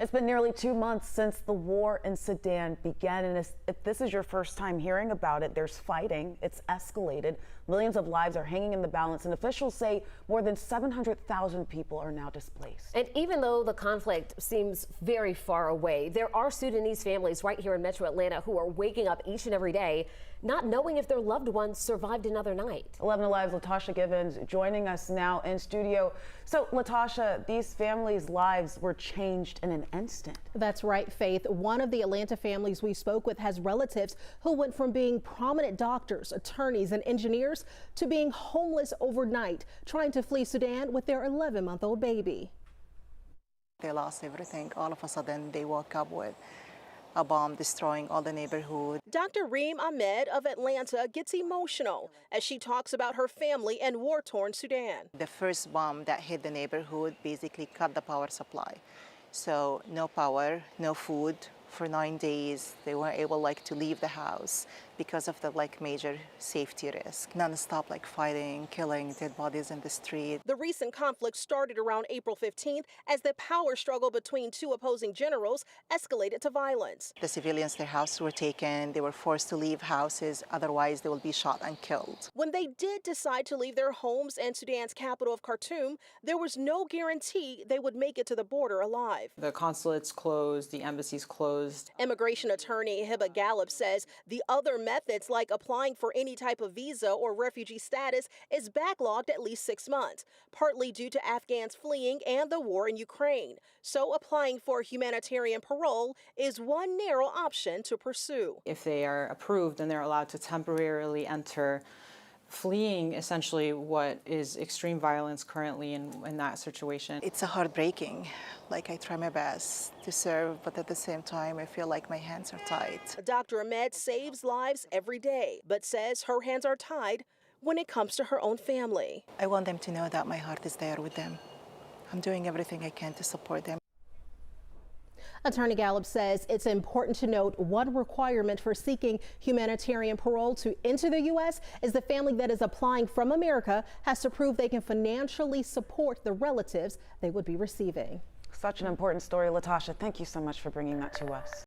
It's been nearly 2 months since the war in Sudan began, and if this is your first time hearing about it, there's fighting. It's escalated. Millions of lives are hanging in the balance, and officials say more than 700,000 people are now displaced. And even though the conflict seems very far away, there are Sudanese families right here in Metro Atlanta who are waking up each and every day not knowing if their loved ones survived another night. 11 Alive's Latasha Gibbons joining us now in studio. So, Latasha, these families' lives were changed in an instant. That's right, Faith. One of the Atlanta families we spoke with has relatives who went from being prominent doctors, attorneys, and engineers to being homeless overnight, trying to flee Sudan with their 11-month-old baby. They lost everything. All of a sudden, they woke up with a bomb destroying all the neighborhood. Dr. Reem Ahmed of Atlanta gets emotional as she talks about her family and war-torn Sudan. The first bomb that hit the neighborhood basically cut the power supply. So no power, no food. For 9 days, they weren't able to leave the house because of the major safety risk. Non-stop fighting, killing, dead bodies in the street. The recent conflict started around April 15th as the power struggle between two opposing generals escalated to violence. The civilians, their houses were taken. They were forced to leave houses. Otherwise, they will be shot and killed. When they did decide to leave their homes in Sudan's capital of Khartoum, there was no guarantee they would make it to the border alive. The consulates closed, the embassies closed. Immigration attorney Hiba Gallup says the other methods, like applying for any type of visa or refugee status, is backlogged at least 6 months, partly due to Afghans fleeing and the war in Ukraine. So applying for humanitarian parole is one narrow option to pursue. If they are approved, then they're allowed to temporarily enter, fleeing essentially what is extreme violence currently in that situation. It's a heartbreaking. I try my best to serve, but at the same time, I feel like my hands are tied. Dr. Ahmed saves lives every day, but says her hands are tied when it comes to her own family. I want them to know that my heart is there with them. I'm doing everything I can to support them. Attorney Gallup says it's important to note one requirement for seeking humanitarian parole to enter the U.S. is the family that is applying from America has to prove they can financially support the relatives they would be receiving. Such an important story, Latasha. Thank you so much for bringing that to us.